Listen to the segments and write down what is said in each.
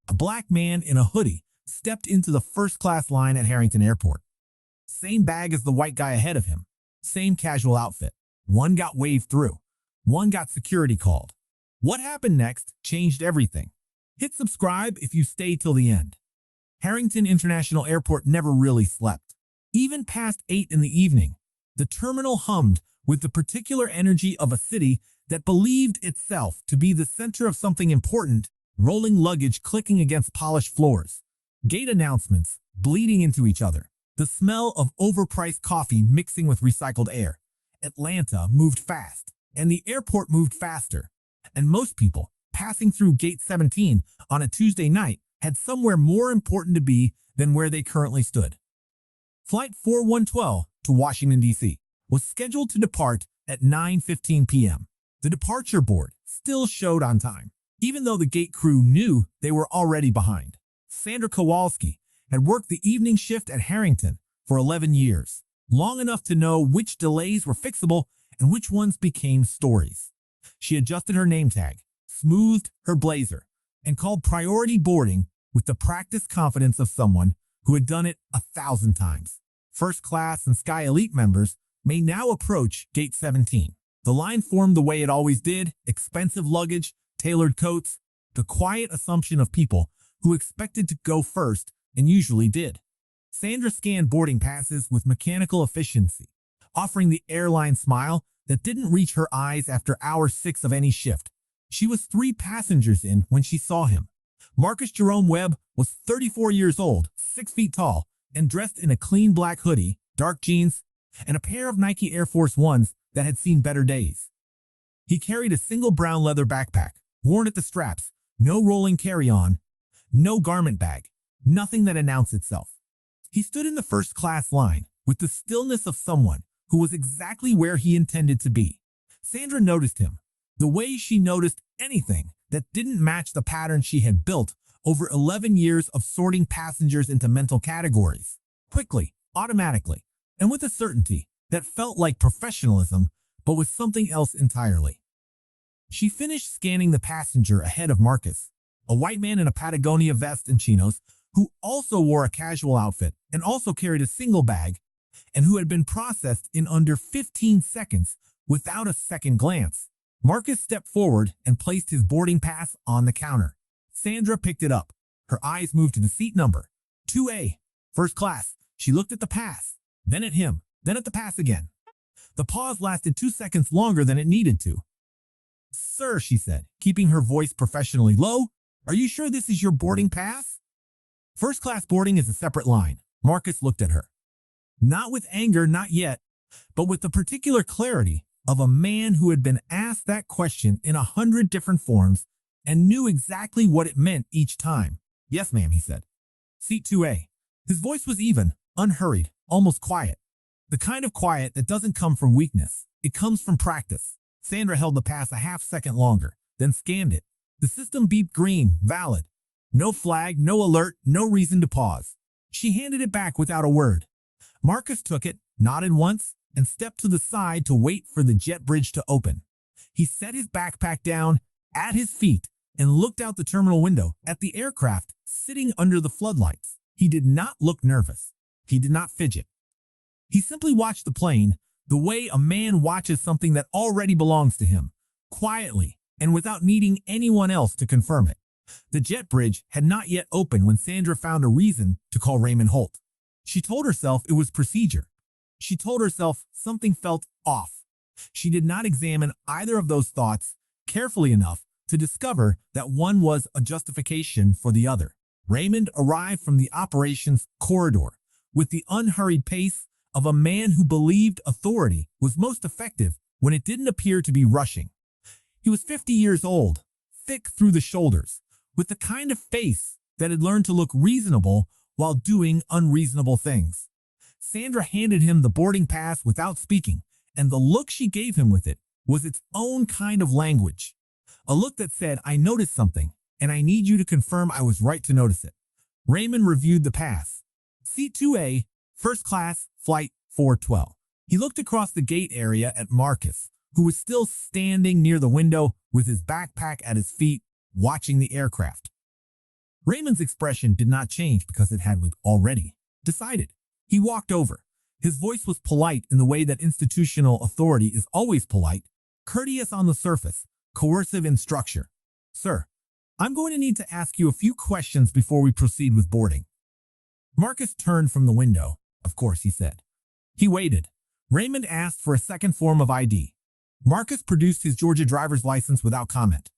A black man in a hoodie stepped into the first-class line at Harrington Airport. Same bag as the white guy ahead of him. Same casual outfit. One got waved through. One got security called. What happened next changed everything. Hit subscribe if you stay till the end. Harrington International Airport never really slept. Even past 8 in the evening, the terminal hummed with the particular energy of a city that believed itself to be the center of something important, rolling luggage clicking against polished floors, gate announcements bleeding into each other, the smell of overpriced coffee mixing with recycled air. Atlanta moved fast, and the airport moved faster, and most people passing through Gate 17 on a Tuesday night had somewhere more important to be than where they currently stood. Flight 4112 to Washington, D.C. was scheduled to depart at 9:15 p.m. The departure board still showed on time, even though the gate crew knew they were already behind. Sandra Kowalski had worked the evening shift at Harrington for 11 years, long enough to know which delays were fixable and which ones became stories. She adjusted her name tag, smoothed her blazer, and called priority boarding with the practiced confidence of someone who had done it 1,000 times. First class and Sky Elite members may now approach Gate 17. The line formed the way it always did, expensive luggage, tailored coats, the quiet assumption of people who expected to go first and usually did. Sandra scanned boarding passes with mechanical efficiency, offering the airline smile that didn't reach her eyes after hour 6 of any shift. She was 3 passengers in when she saw him. Marcus Jerome Webb was 34 years old, 6 feet tall, and dressed in a clean black hoodie, dark jeans, and a pair of Nike Air Force Ones that had seen better days. He carried a single brown leather backpack, worn at the straps, no rolling carry-on, no garment bag, nothing that announced itself. He stood in the first-class line with the stillness of someone who was exactly where he intended to be. Sandra noticed him, the way she noticed anything that didn't match the pattern she had built over 11 years of sorting passengers into mental categories, quickly, automatically, and with a certainty that felt like professionalism, but with something else entirely. She finished scanning the passenger ahead of Marcus, a white man in a Patagonia vest and chinos, who also wore a casual outfit and also carried a single bag, and who had been processed in under 15 seconds without a second glance. Marcus stepped forward and placed his boarding pass on the counter. Sandra picked it up. Her eyes moved to the seat number, 2A, first class. She looked at the pass, then at him, then at the pass again. The pause lasted 2 seconds longer than it needed to. "Sir," she said, keeping her voice professionally low, "are you sure this is your boarding pass?" "First-class boarding is a separate line." Marcus looked at her. Not with anger, not yet, but with the particular clarity of a man who had been asked that question in 100 different forms and knew exactly what it meant each time. "Yes, ma'am," he said. "Seat 2A. His voice was even, unhurried, almost quiet. The kind of quiet that doesn't come from weakness. It comes from practice. Sandra held the pass a half-second longer, then scanned it. The system beeped green, valid. No flag, no alert, no reason to pause. She handed it back without a word. Marcus took it, nodded once, and stepped to the side to wait for the jet bridge to open. He set his backpack down at his feet and looked out the terminal window at the aircraft sitting under the floodlights. He did not look nervous. He did not fidget. He simply watched the plane the way a man watches something that already belongs to him, quietly and without needing anyone else to confirm it. The jet bridge had not yet opened when Sandra found a reason to call Raymond Holt. She told herself it was procedure. She told herself something felt off. She did not examine either of those thoughts carefully enough to discover that one was a justification for the other. Raymond arrived from the operations corridor with the unhurried pace of a man who believed authority was most effective when it didn't appear to be rushing. He was 50 years old, thick through the shoulders, with the kind of face that had learned to look reasonable while doing unreasonable things. Sandra handed him the boarding pass without speaking, and the look she gave him with it was its own kind of language. A look that said, "I noticed something, and I need you to confirm I was right to notice it." Raymond reviewed the pass. Seat 2A, first class, flight 412. He looked across the gate area at Marcus, who was still standing near the window with his backpack at his feet, watching the aircraft. Raymond's expression did not change because it had already decided. He walked over. His voice was polite in the way that institutional authority is always polite, courteous on the surface, coercive in structure. Sir, I'm going to need to ask you a few questions before we proceed with boarding. Marcus turned from the window. Of course, he said. He waited. Raymond asked for a second form of ID. Marcus produced his Georgia driver's license without comment.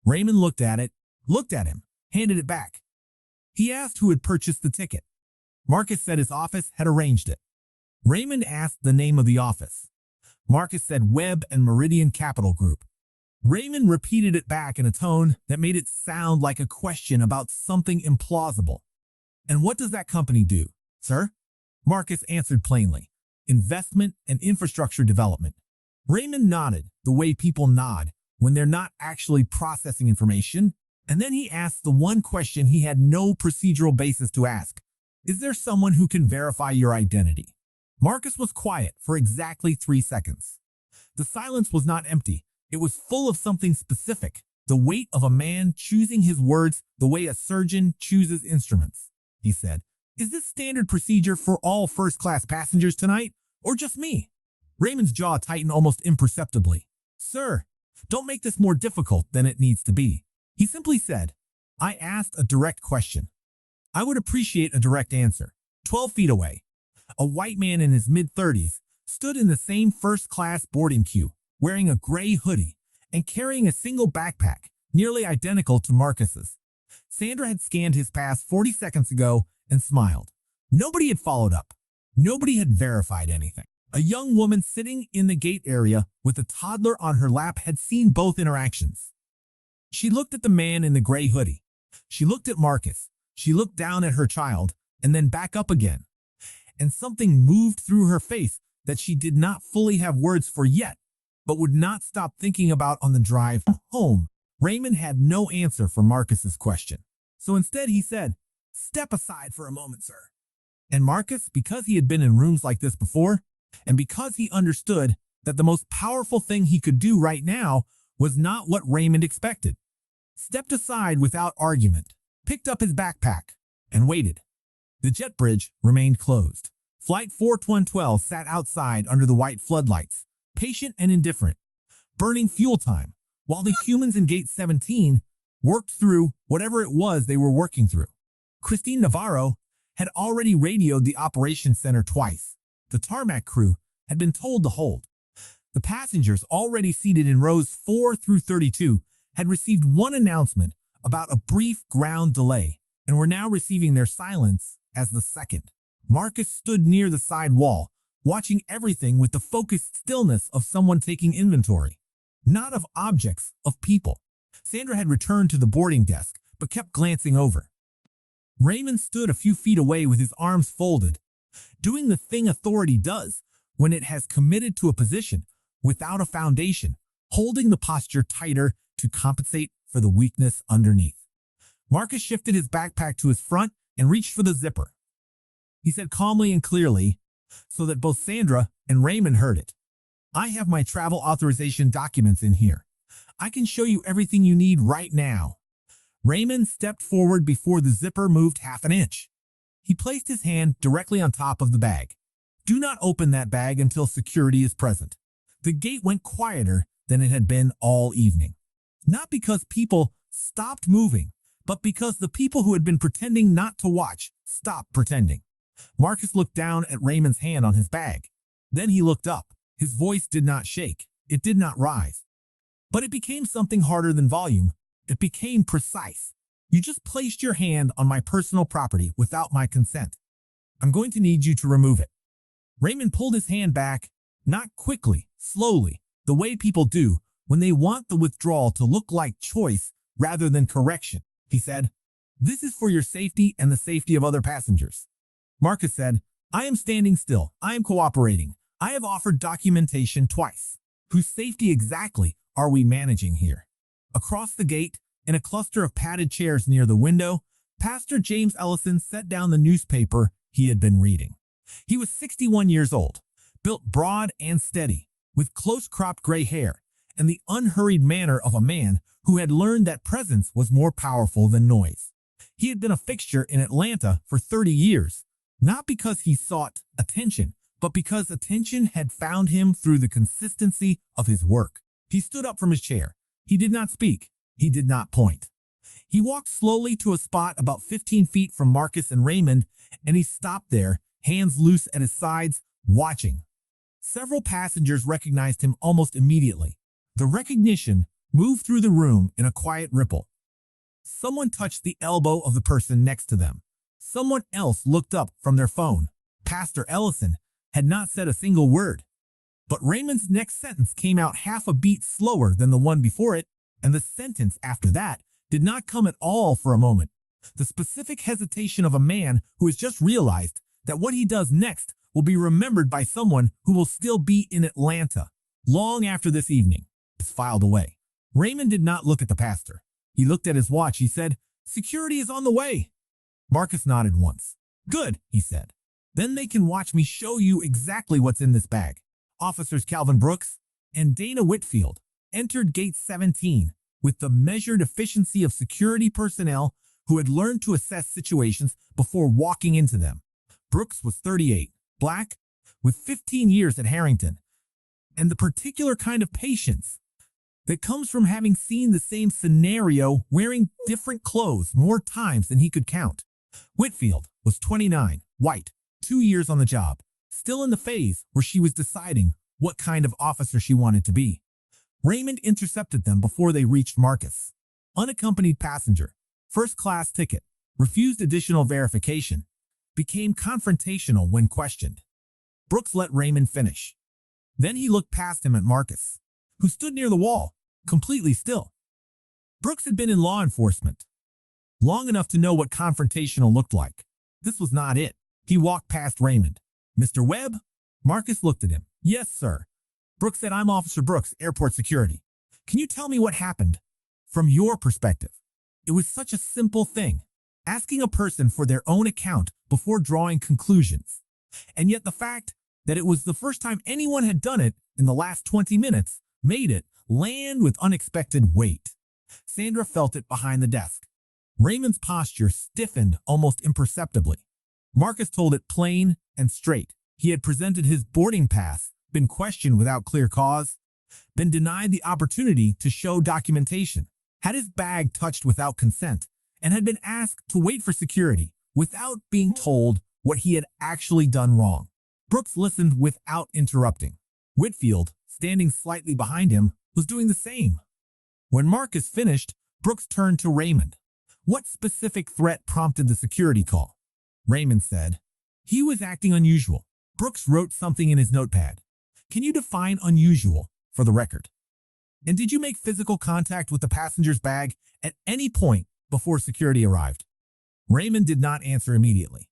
Raymond looked at him, handed it back. He asked who had purchased the ticket. Marcus said his office had arranged it. Raymond asked the name of the office. Marcus said Webb and Meridian Capital Group. Raymond repeated it back in a tone that made it sound like a question about something implausible. And what does that company do, sir? Marcus answered plainly. Investment and infrastructure development. Raymond nodded the way people nod when they're not actually processing information, and then he asked the one question he had no procedural basis to ask. Is there someone who can verify your identity? Marcus was quiet for exactly 3 seconds. The silence was not empty. It was full of something specific, the weight of a man choosing his words the way a surgeon chooses instruments. He said, "Is this standard procedure for all first-class passengers tonight, or just me?" Raymond's jaw tightened almost imperceptibly. "Sir, don't make this more difficult than it needs to be." He simply said, "I asked a direct question. I would appreciate a direct answer." 12 feet away, a white man in his mid-30s stood in the same first-class boarding queue, wearing a gray hoodie and carrying a single backpack, nearly identical to Marcus's. Sandra had scanned his pass 40 seconds ago and smiled. Nobody had followed up. Nobody had verified anything. A young woman sitting in the gate area with a toddler on her lap had seen both interactions. She looked at the man in the gray hoodie. She looked at Marcus. She looked down at her child and then back up again. And something moved through her face that she did not fully have words for yet, but would not stop thinking about on the drive home. Raymond had no answer for Marcus's question. So instead he said, "Step aside for a moment, sir." And Marcus, because he had been in rooms like this before, and because he understood that the most powerful thing he could do right now was not what Raymond expected, stepped aside without argument, picked up his backpack, and waited. The jet bridge remained closed. Flight 4112 sat outside under the white floodlights, patient and indifferent, burning fuel time, while the humans in Gate 17 worked through whatever it was they were working through. Christine Navarro had already radioed the operations center twice. The tarmac crew had been told to hold. The passengers already seated in rows 4 through 32 had received one announcement about a brief ground delay and were now receiving their silence as the second. Marcus stood near the side wall, watching everything with the focused stillness of someone taking inventory. Not of objects, of people. Sandra had returned to the boarding desk, but kept glancing over. Raymond stood a few feet away with his arms folded, doing the thing authority does when it has committed to a position without a foundation, holding the posture tighter to compensate for the weakness underneath. Marcus shifted his backpack to his front and reached for the zipper. He said calmly and clearly, so that both Sandra and Raymond heard it, "I have my travel authorization documents in here. I can show you everything you need right now." Raymond stepped forward before the zipper moved half an inch. He placed his hand directly on top of the bag. "Do not open that bag until security is present." The gate went quieter than it had been all evening. Not because people stopped moving, but because the people who had been pretending not to watch stopped pretending. Marcus looked down at Raymond's hand on his bag. Then he looked up. His voice did not shake. It did not rise. But it became something harder than volume. It became precise. "You just placed your hand on my personal property without my consent. I'm going to need you to remove it." Raymond pulled his hand back, not quickly, slowly, the way people do when they want the withdrawal to look like choice rather than correction. He said, "This is for your safety and the safety of other passengers." Marcus said, "I am standing still. I am cooperating. I have offered documentation twice. Whose safety exactly are we managing here?" Across the gate, in a cluster of padded chairs near the window, Pastor James Ellison set down the newspaper he had been reading. He was 61 years old, built broad and steady, with close-cropped gray hair and the unhurried manner of a man who had learned that presence was more powerful than noise. He had been a fixture in Atlanta for 30 years, not because he sought attention, but because attention had found him through the consistency of his work. He stood up from his chair. He did not speak. He did not point. He walked slowly to a spot about 15 feet from Marcus and Raymond, and he stopped there, hands loose at his sides, watching. Several passengers recognized him almost immediately. The recognition moved through the room in a quiet ripple. Someone touched the elbow of the person next to them. Someone else looked up from their phone. Pastor Ellison had not said a single word. But Raymond's next sentence came out half a beat slower than the one before it, and the sentence after that did not come at all for a moment. The specific hesitation of a man who has just realized that what he does next will be remembered by someone who will still be in Atlanta long after this evening is filed away. Raymond did not look at the pastor. He looked at his watch. He said, "Security is on the way." Marcus nodded once. "Good," he said. "Then they can watch me show you exactly what's in this bag." Officers Calvin Brooks and Dana Whitfield entered Gate 17 with the measured efficiency of security personnel who had learned to assess situations before walking into them. Brooks was 38, black, with 15 years at Harrington, and the particular kind of patience that comes from having seen the same scenario wearing different clothes more times than he could count. Whitfield was 29, white, 2 years on the job, still in the phase where she was deciding what kind of officer she wanted to be. Raymond intercepted them before they reached Marcus. Unaccompanied passenger, first-class ticket, refused additional verification, became confrontational when questioned. Brooks let Raymond finish. Then he looked past him at Marcus, who stood near the wall, completely still. Brooks had been in law enforcement long enough to know what confrontational looked like. This was not it. He walked past Raymond. "Mr. Webb?" Marcus looked at him. "Yes, sir." Brooks said, "I'm Officer Brooks, Airport Security. Can you tell me what happened from your perspective?" It was such a simple thing, asking a person for their own account before drawing conclusions. And yet the fact that it was the first time anyone had done it in the last 20 minutes made it land with unexpected weight. Sandra felt it behind the desk. Raymond's posture stiffened almost imperceptibly. Marcus told it plain and straight. He had presented his boarding pass, been questioned without clear cause, been denied the opportunity to show documentation, had his bag touched without consent, and had been asked to wait for security without being told what he had actually done wrong. Brooks listened without interrupting. Whitfield, standing slightly behind him, was doing the same. When Marcus finished, Brooks turned to Raymond. "What specific threat prompted the security call?" Raymond said, "He was acting unusual." Brooks wrote something in his notepad. "Can you define unusual for the record? And did you make physical contact with the passenger's bag at any point before security arrived?" Raymond did not answer immediately.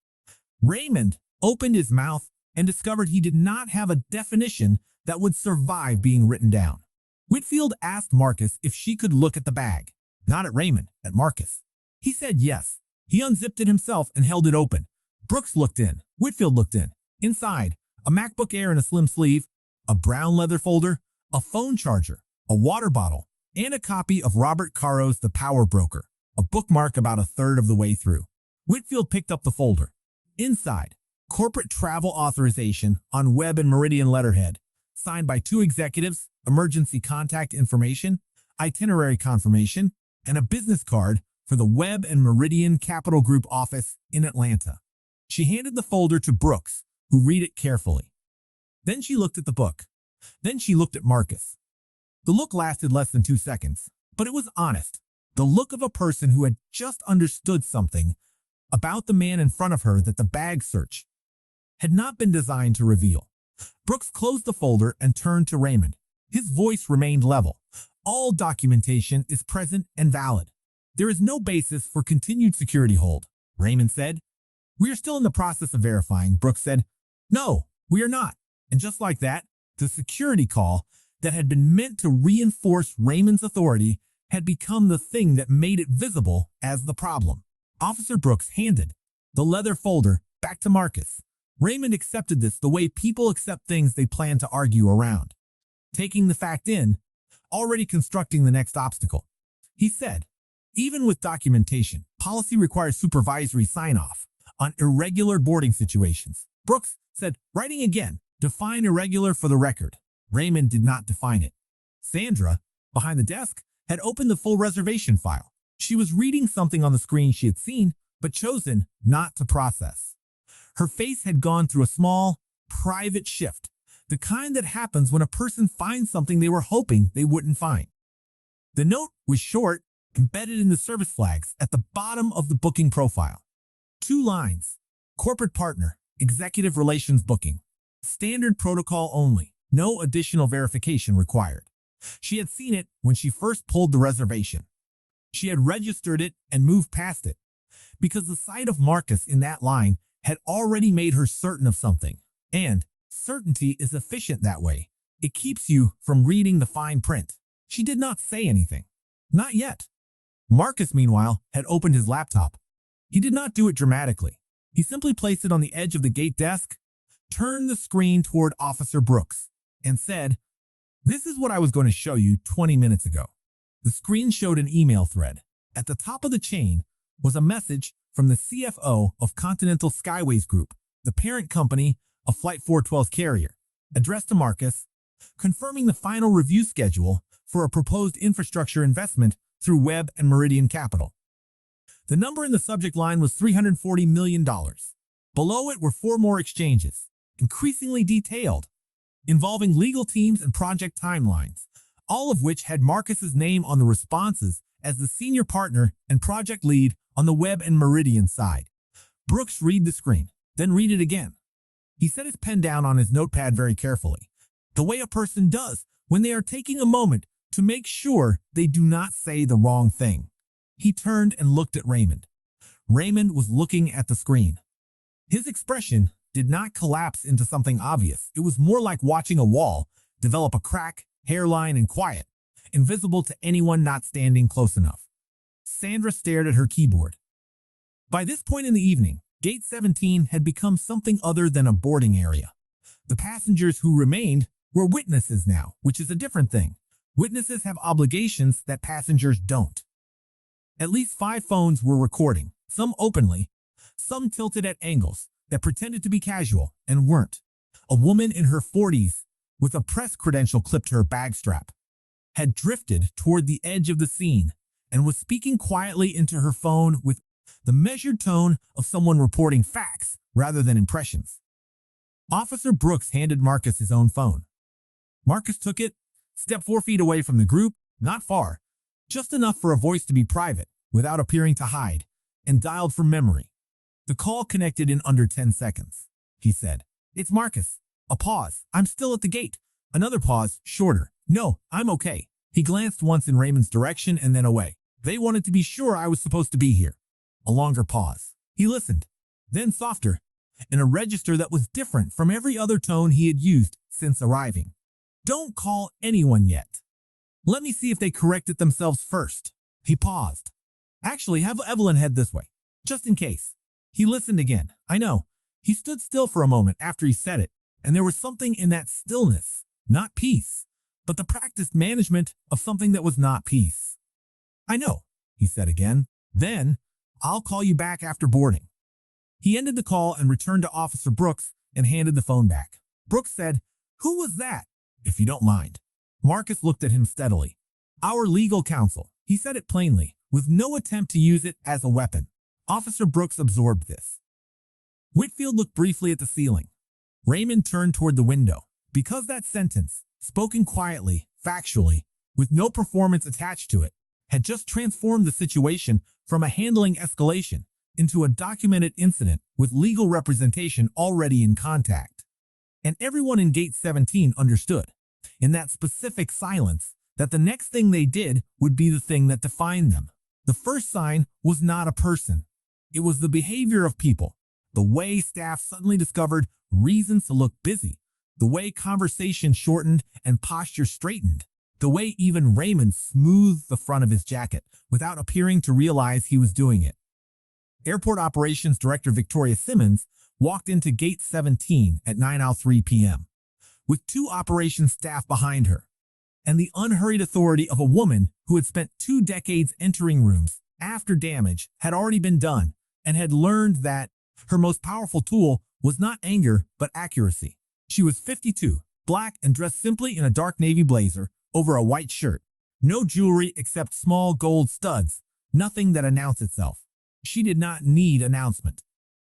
Raymond opened his mouth and discovered he did not have a definition that would survive being written down. Whitfield asked Marcus if she could look at the bag. Not at Raymond, at Marcus. He said yes. He unzipped it himself and held it open. Brooks looked in. Whitfield looked in. Inside, a MacBook Air in a slim sleeve, a brown leather folder, a phone charger, a water bottle, and a copy of Robert Caro's The Power Broker, a bookmark about a third of the way through. Whitfield picked up the folder. Inside, corporate travel authorization on Webb and Meridian letterhead, signed by 2 executives, emergency contact information, itinerary confirmation, and a business card for the Webb and Meridian Capital Group office in Atlanta. She handed the folder to Brooks, who read it carefully. Then she looked at the book. Then she looked at Marcus. The look lasted less than 2 seconds, but it was honest. The look of a person who had just understood something about the man in front of her that the bag search had not been designed to reveal. Brooks closed the folder and turned to Raymond. His voice remained level. "All documentation is present and valid. There is no basis for continued security hold," Raymond said. "We are still in the process of verifying," Brooks said. "No, we are not." And just like that, the security call that had been meant to reinforce Raymond's authority had become the thing that made it visible as the problem. Officer Brooks handed the leather folder back to Marcus. Raymond accepted this the way people accept things they plan to argue around. Taking the fact in, already constructing the next obstacle. He said, Even with documentation, policy requires supervisory sign-off on irregular boarding situations. Brooks said, writing again, define irregular for the record. Raymond did not define it. Sandra, behind the desk, had opened the full reservation file. She was reading something on the screen she had seen, but chosen not to process. Her face had gone through a small, private shift, the kind that happens when a person finds something they were hoping they wouldn't find. The note was short, embedded in the service flags at the bottom of the booking profile. 2 lines. Corporate partner, executive relations booking. Standard protocol only, no additional verification required. She had seen it when she first pulled the reservation. She had registered it and moved past it, because the sight of Marcus in that line had already made her certain of something. And certainty is efficient that way. It keeps you from reading the fine print. She did not say anything. Not yet. Marcus, meanwhile, had opened his laptop. He did not do it dramatically. He simply placed it on the edge of the gate desk, turned the screen toward Officer Brooks, and said, "This is what I was going to show you 20 minutes ago." The screen showed an email thread. At the top of the chain was a message from the CFO of Continental Skyways Group, the parent company of Flight 412's carrier, addressed to Marcus, confirming the final review schedule for a proposed infrastructure investment through Webb and Meridian Capital. The number in the subject line was $340 million. Below it were 4 more exchanges, increasingly detailed, involving legal teams and project timelines, all of which had Marcus's name on the responses as the senior partner and project lead on the Webb and Meridian side. Brooks read the screen, then read it again. He set his pen down on his notepad very carefully, the way a person does when they are taking a moment to make sure they do not say the wrong thing. He turned and looked at Raymond. Raymond was looking at the screen. His expression did not collapse into something obvious. It was more like watching a wall develop a crack, hairline, and quiet, invisible to anyone not standing close enough. Sandra stared at her keyboard. By this point in the evening, Gate 17 had become something other than a boarding area. The passengers who remained were witnesses now, which is a different thing. Witnesses have obligations that passengers don't. At least 5 phones were recording, some openly, some tilted at angles that pretended to be casual and weren't. A woman in her 40s, with a press credential clipped to her bag strap, had drifted toward the edge of the scene and was speaking quietly into her phone with the measured tone of someone reporting facts rather than impressions. Officer Brooks handed Marcus his own phone. Marcus took it, stepped 4 feet away from the group, not far, just enough for a voice to be private without appearing to hide, and dialed from memory. The call connected in under 10 seconds. He said, "It's Marcus." A pause. "I'm still at the gate." Another pause, shorter. "No, I'm okay." He glanced once in Raymond's direction and then away. "They wanted to be sure I was supposed to be here." A longer pause. He listened. Then softer, in a register that was different from every other tone he had used since arriving. "Don't call anyone yet. Let me see if they corrected themselves first." He paused. "Actually, have Evelyn head this way, just in case." He listened again. I know. He stood still for a moment after he said it, and there was something in that stillness, not peace, but the practiced management of something that was not peace. "I know," he said again. "Then, I'll call you back after boarding." He ended the call and returned to Officer Brooks and handed the phone back. Brooks said, "Who was that, if you don't mind?" Marcus looked at him steadily. "Our legal counsel." He said it plainly, with no attempt to use it as a weapon. Officer Brooks absorbed this. Whitfield looked briefly at the ceiling. Raymond turned toward the window. Because that sentence, spoken quietly, factually, with no performance attached to it, had just transformed the situation from a handling escalation into a documented incident with legal representation already in contact. And everyone in Gate 17 understood, in that specific silence, that the next thing they did would be the thing that defined them. The first sign was not a person. It was the behavior of people, the way staff suddenly discovered reasons to look busy, the way conversation shortened and posture straightened, the way even Raymond smoothed the front of his jacket without appearing to realize he was doing it. Airport Operations Director Victoria Simmons walked into Gate 17 at 9:03 p.m. with 2 operations staff behind her, and the unhurried authority of a woman who had spent 2 decades entering rooms after damage had already been done and had learned that her most powerful tool was not anger but accuracy. She was 52, black and dressed simply in a dark navy blazer over a white shirt. No jewelry except small gold studs, nothing that announced itself. She did not need announcement.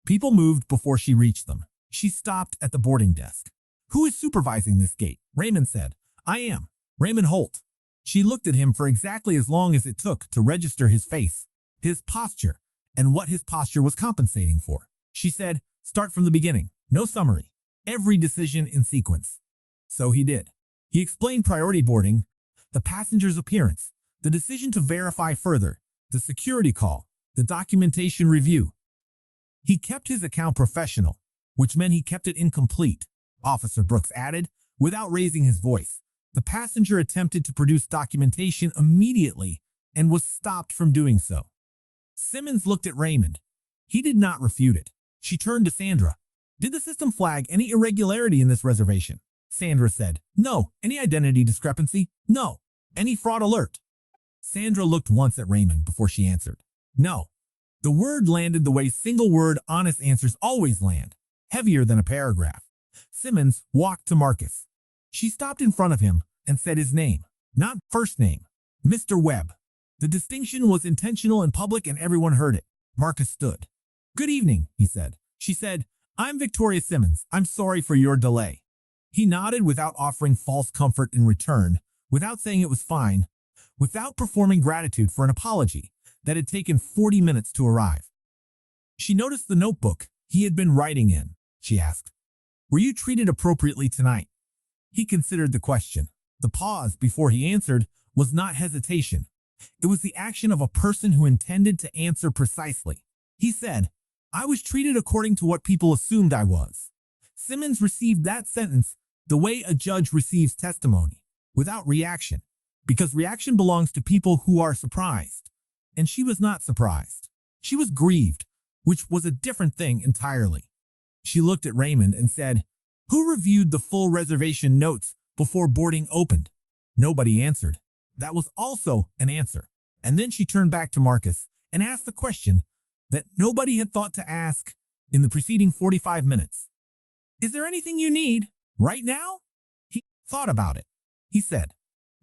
People moved before she reached them. She stopped at the boarding desk. "Who is supervising this gate?" Raymond said. "I am. Raymond Holt." She looked at him for exactly as long as it took to register his face, his posture, and what his posture was compensating for. She said, "Start from the beginning. No summary. Every decision in sequence." So he did. He explained priority boarding, the passenger's appearance, the decision to verify further, the security call, the documentation review. He kept his account professional, which meant he kept it incomplete, Officer Brooks added, without raising his voice. The passenger attempted to produce documentation immediately and was stopped from doing so. Simmons looked at Raymond. He did not refute it. She turned to Sandra. "Did the system flag any irregularity in this reservation?" Sandra said, "No." "Any identity discrepancy?" "No." "Any fraud alert?" Sandra looked once at Raymond before she answered, "No." The word landed the way single-word honest answers always land, heavier than a paragraph. Simmons walked to Marcus. She stopped in front of him and said his name, not first name, Mr. Webb. The distinction was intentional and public and everyone heard it. Marcus stood. "Good evening," he said. She said, "I'm Victoria Simmons. I'm sorry for your delay." He nodded without offering false comfort in return, without saying it was fine, without performing gratitude for an apology that had taken 40 minutes to arrive. She noticed the notebook he had been writing in. She asked, "Were you treated appropriately tonight?" He considered the question. The pause before he answered was not hesitation. It was the action of a person who intended to answer precisely. He said, "I was treated according to what people assumed I was." Simmons received that sentence the way a judge receives testimony, without reaction, because reaction belongs to people who are surprised. And she was not surprised. She was grieved, which was a different thing entirely. She looked at Raymond and said, "Who reviewed the full reservation notes before boarding opened?" Nobody answered. That was also an answer. And then she turned back to Marcus and asked the question that nobody had thought to ask in the preceding 45 minutes. "Is there anything you need right now?" He thought about it. He said,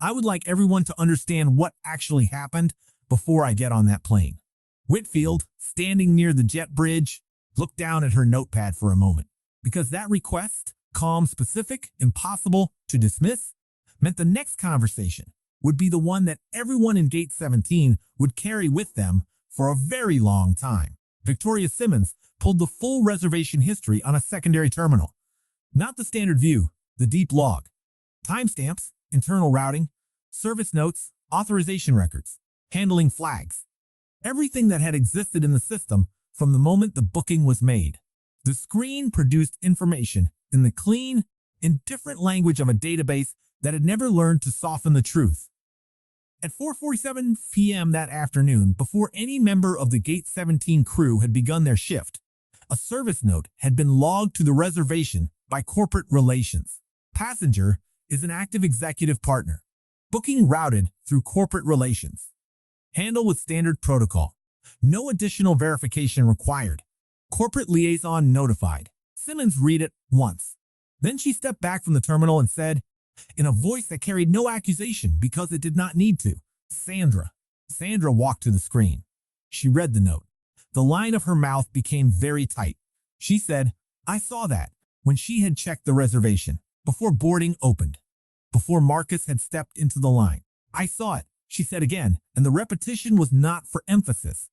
"I would like everyone to understand what actually happened before I get on that plane." Whitfield, standing near the jet bridge, looked down at her notepad for a moment, because that request, calm, specific, impossible to dismiss, meant the next conversation would be the one that everyone in Gate 17 would carry with them for a very long time. Victoria Simmons pulled the full reservation history on a secondary terminal. Not the standard view, the deep log. Timestamps, internal routing, service notes, authorization records, handling flags. Everything that had existed in the system from the moment the booking was made. The screen produced information in the clean, indifferent language of a database that had never learned to soften the truth. At 4:47 p.m. that afternoon, before any member of the Gate 17 crew had begun their shift, a service note had been logged to the reservation by corporate relations. Passenger is an active executive partner. Booking routed through corporate relations. Handle with standard protocol. No additional verification required. Corporate liaison notified. Simmons read it once. Then she stepped back from the terminal and said, in a voice that carried no accusation because it did not need to, "Sandra." Sandra walked to the screen. She read the note. The line of her mouth became very tight. She said, "I saw that," when she had checked the reservation, before boarding opened, before Marcus had stepped into the line. "I saw it," she said again, and the repetition was not for emphasis.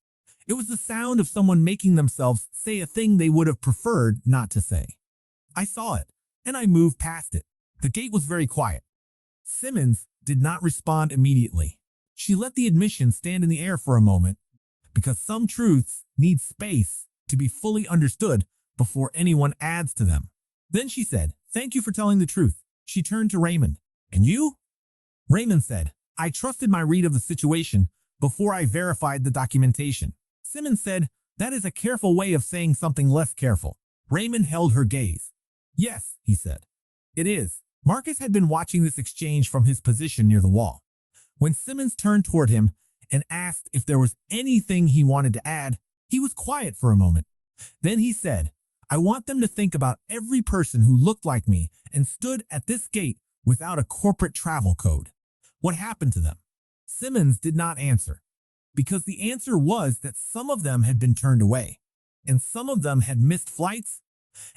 It was the sound of someone making themselves say a thing they would have preferred not to say. "I saw it, and I moved past it." The gate was very quiet. Simmons did not respond immediately. She let the admission stand in the air for a moment, because some truths need space to be fully understood before anyone adds to them. Then she said, "Thank you for telling the truth." She turned to Raymond. "And you?" Raymond said, "I trusted my read of the situation before I verified the documentation." Simmons said, "That is a careful way of saying something less careful." Raymond held her gaze. "Yes," he said, "it is." Marcus had been watching this exchange from his position near the wall. When Simmons turned toward him and asked if there was anything he wanted to add. He was quiet for a moment. Then he said, "I want them to think about every person who looked like me and stood at this gate without a corporate travel code. What happened to them?" Simmons did not answer, because the answer was that some of them had been turned away, and some of them had missed flights,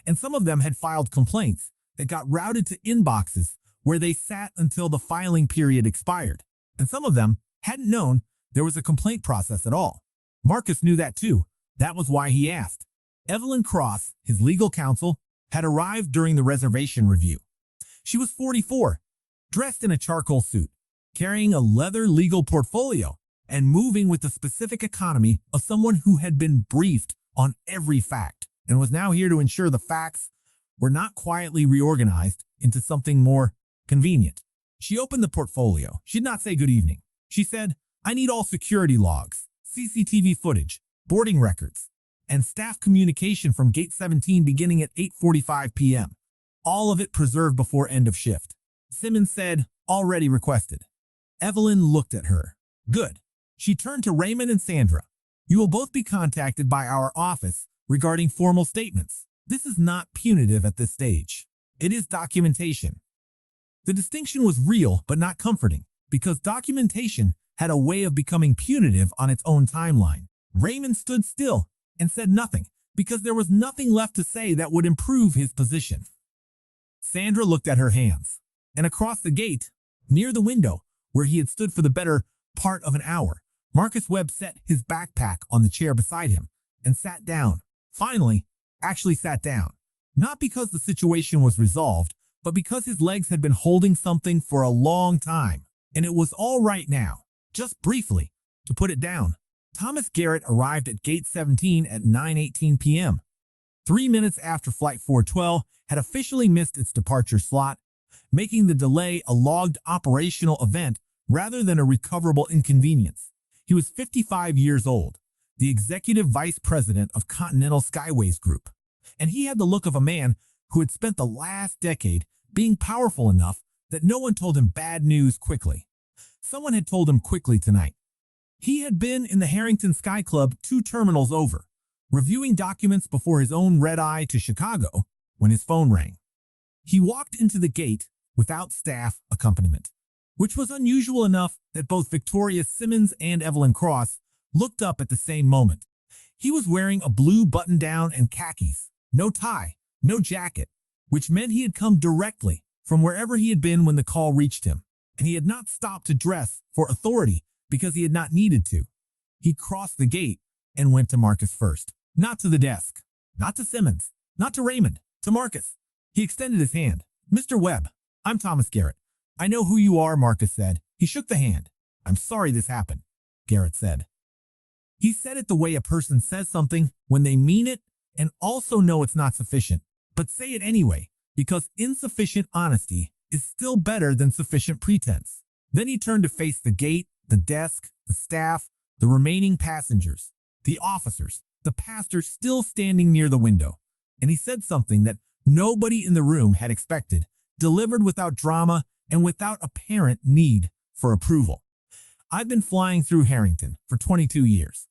and some of them had filed complaints that got routed to inboxes where they sat until the filing period expired, and some of them hadn't known there was a complaint process at all. Marcus knew that too. That was why he asked. Evelyn Cross, his legal counsel, had arrived during the reservation review. She was 44, dressed in a charcoal suit, carrying a leather legal portfolio, and moving with the specific economy of someone who had been briefed on every fact and was now here to ensure the facts were not quietly reorganized into something more convenient. She opened the portfolio. She did not say good evening. She said, "I need all security logs, CCTV footage, boarding records, and staff communication from Gate 17 beginning at 8:45 p.m. All of it preserved before end of shift." Simmons said, "Already requested." Evelyn looked at her. "Good." She turned to Raymond and Sandra. "You will both be contacted by our office regarding formal statements. This is not punitive at this stage. It is documentation." The distinction was real but not comforting, because documentation had a way of becoming punitive on its own timeline. Raymond stood still and said nothing, because there was nothing left to say that would improve his position. Sandra looked at her hands, and across the gate, near the window, where he had stood for the better part of an hour, Marcus Webb set his backpack on the chair beside him and sat down. Finally, actually sat down. Not because the situation was resolved, but because his legs had been holding something for a long time, and it was all right now, just briefly, to put it down. Thomas Garrett arrived at Gate 17 at 9:18 p.m., 3 minutes after Flight 412 had officially missed its departure slot, making the delay a logged operational event rather than a recoverable inconvenience. He was 55 years old, the executive vice president of Continental Skyways Group, and he had the look of a man who had spent the last decade being powerful enough that no one told him bad news quickly. Someone had told him quickly tonight. He had been in the Harrington Sky Club 2 terminals over, reviewing documents before his own red-eye to Chicago when his phone rang. He walked into the gate without staff accompaniment, which was unusual enough that both Victoria Simmons and Evelyn Cross looked up at the same moment. He was wearing a blue button-down and khakis, no tie, no jacket, which meant he had come directly from wherever he had been when the call reached him, and he had not stopped to dress for authority because he had not needed to. He crossed the gate and went to Marcus first. Not to the desk, not to Simmons, not to Raymond, to Marcus. He extended his hand. "Mr. Webb, I'm Thomas Garrett. I know who you are," Marcus said. He shook the hand. "I'm sorry this happened," Garrett said. He said it the way a person says something when they mean it and also know it's not sufficient, but say it anyway, because insufficient honesty is still better than sufficient pretense. Then he turned to face the gate, the desk, the staff, the remaining passengers, the officers, the pastor still standing near the window, and he said something that nobody in the room had expected, delivered without drama and without apparent need for approval. "I've been flying through Harrington for 22 years.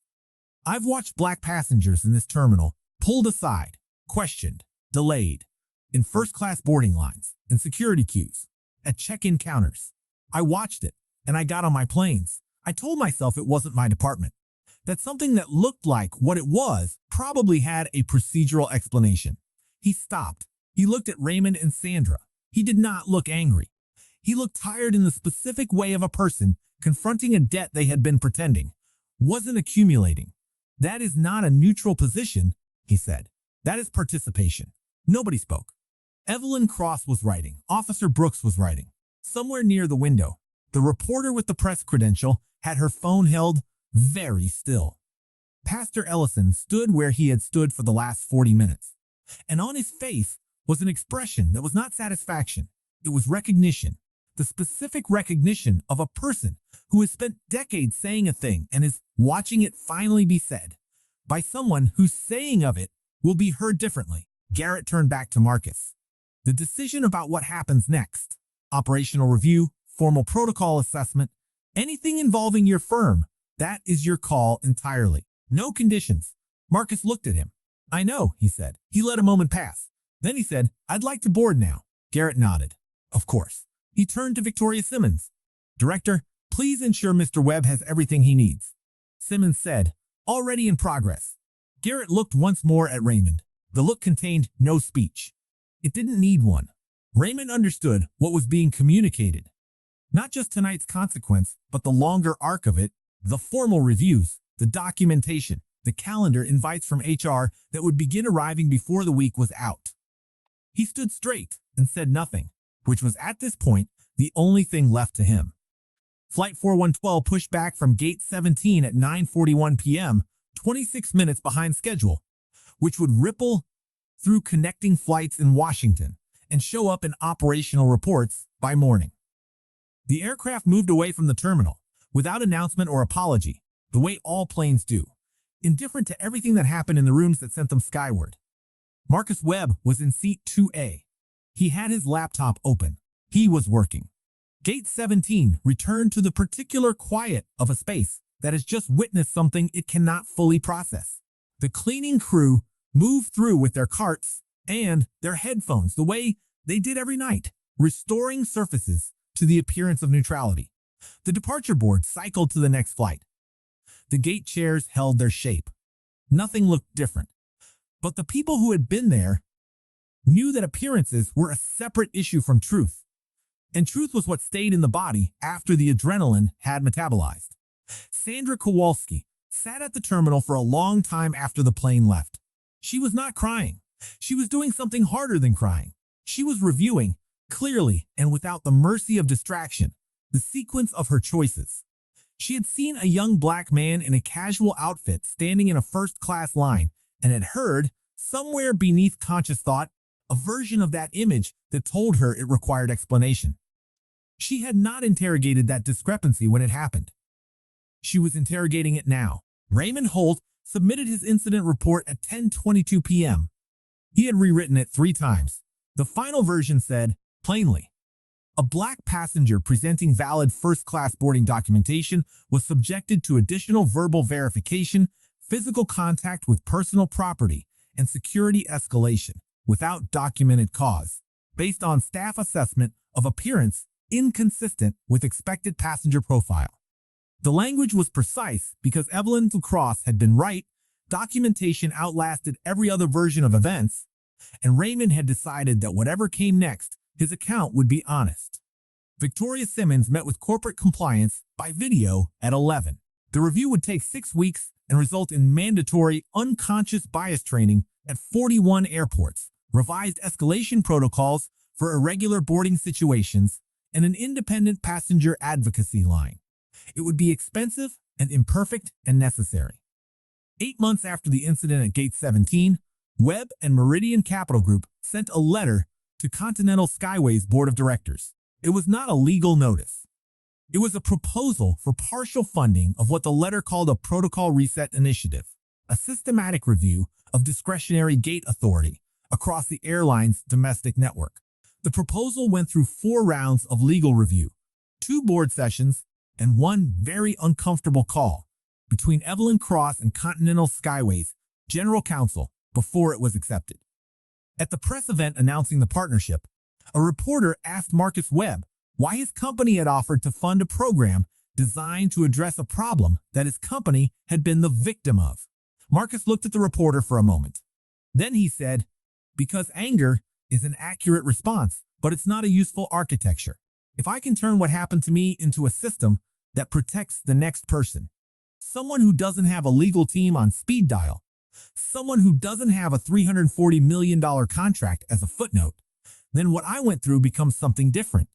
I've watched black passengers in this terminal pulled aside, questioned, delayed, in first-class boarding lines, in security queues, at check-in counters. I watched it, and I got on my planes. I told myself it wasn't my department, that something that looked like what it was probably had a procedural explanation." He stopped. He looked at Raymond and Sandra. He did not look angry. He looked tired in the specific way of a person confronting a debt they had been pretending wasn't accumulating. "That is not a neutral position," he said. "That is participation." Nobody spoke. Evelyn Cross was writing. Officer Brooks was writing. Somewhere near the window, the reporter with the press credential had her phone held very still. Pastor Ellison stood where he had stood for the last 40 minutes, and on his face was an expression that was not satisfaction. It was recognition, the specific recognition of a person who has spent decades saying a thing and is watching it finally be said by someone whose saying of it will be heard differently. Garrett turned back to Marcus. "The decision about what happens next, operational review, formal protocol assessment, anything involving your firm, That is your call entirely. No conditions. Marcus looked at him. I know, he said. He let a moment pass. Then he said, I'd like to board now. Garrett nodded. Of course. He turned to Victoria Simmons. Director, please ensure Mr. Webb has everything he needs. Simmons said, already in progress. Garrett looked once more at Raymond. The look contained no speech. It didn't need one. Raymond understood what was being communicated. Not just tonight's consequence, but the longer arc of it, the formal reviews, the documentation, the calendar invites from HR that would begin arriving before the week was out. He stood straight and said nothing, which was at this point the only thing left to him. Flight 4112 pushed back from Gate 17 at 9:41 p.m., 26 minutes behind schedule, which would ripple through connecting flights in Washington and show up in operational reports by morning. The aircraft moved away from the terminal without announcement or apology, the way all planes do, indifferent to everything that happened in the rooms that sent them skyward. Marcus Webb was in seat 2A. He had his laptop open. He was working. Gate 17 returned to the particular quiet of a space that has just witnessed something it cannot fully process. The cleaning crew moved through with their carts and their headphones the way they did every night, restoring surfaces to the appearance of neutrality. The departure board cycled to the next flight. The gate chairs held their shape. Nothing looked different. But the people who had been there knew that appearances were a separate issue from truth. And truth was what stayed in the body after the adrenaline had metabolized. Sandra Kowalski sat at the terminal for a long time after the plane left. She was not crying. She was doing something harder than crying. She was reviewing, clearly and without the mercy of distraction, the sequence of her choices. She had seen a young black man in a casual outfit standing in a first-class line and had heard, somewhere beneath conscious thought, a version of that image that told her it required explanation. She had not interrogated that discrepancy when it happened. She was interrogating it now. Raymond Holt submitted his incident report at 10:22 p.m. He had rewritten it 3 times. The final version said, plainly, a black passenger presenting valid first-class boarding documentation was subjected to additional verbal verification, physical contact with personal property, and security escalation without documented cause, based on staff assessment of appearance inconsistent with expected passenger profile. The language was precise because Evelyn Lacrosse had been right, documentation outlasted every other version of events, and Raymond had decided that whatever came next, his account would be honest. Victoria Simmons met with corporate compliance by video at 11. The review would take 6 weeks and result in mandatory unconscious bias training at 41 airports, revised escalation protocols for irregular boarding situations, and an independent passenger advocacy line. It would be expensive and imperfect and necessary. 8 months after the incident at Gate 17, Webb and Meridian Capital Group sent a letter to Continental Skyway's Board of Directors. It was not a legal notice. It was a proposal for partial funding of what the letter called a Protocol Reset Initiative, a systematic review of discretionary gate authority across the airline's domestic network. The proposal went through 4 rounds of legal review, 2 board sessions, and 1 very uncomfortable call between Evelyn Cross and Continental Skyway's general counsel before it was accepted. At the press event announcing the partnership, a reporter asked Marcus Webb why his company had offered to fund a program designed to address a problem that his company had been the victim of. Marcus looked at the reporter for a moment. Then he said, because anger is an accurate response, but it's not a useful architecture. If I can turn what happened to me into a system that protects the next person, someone who doesn't have a legal team on speed dial, someone who doesn't have a $340 million contract as a footnote, then what I went through becomes something different.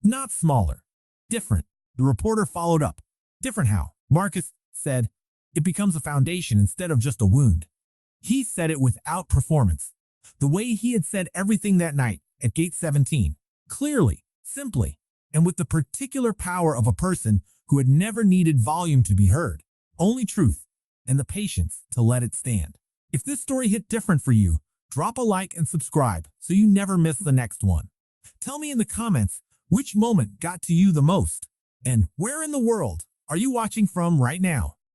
Not smaller. Different. The reporter followed up. Different how? Marcus said, it becomes a foundation instead of just a wound. He said it without performance. The way he had said everything that night at Gate 17. Clearly, simply, and with the particular power of a person who had never needed volume to be heard. Only truth and the patience to let it stand. If this story hit different for you, drop a like and subscribe so you never miss the next one. Tell me in the comments which moment got to you the most, and where in the world are you watching from right now?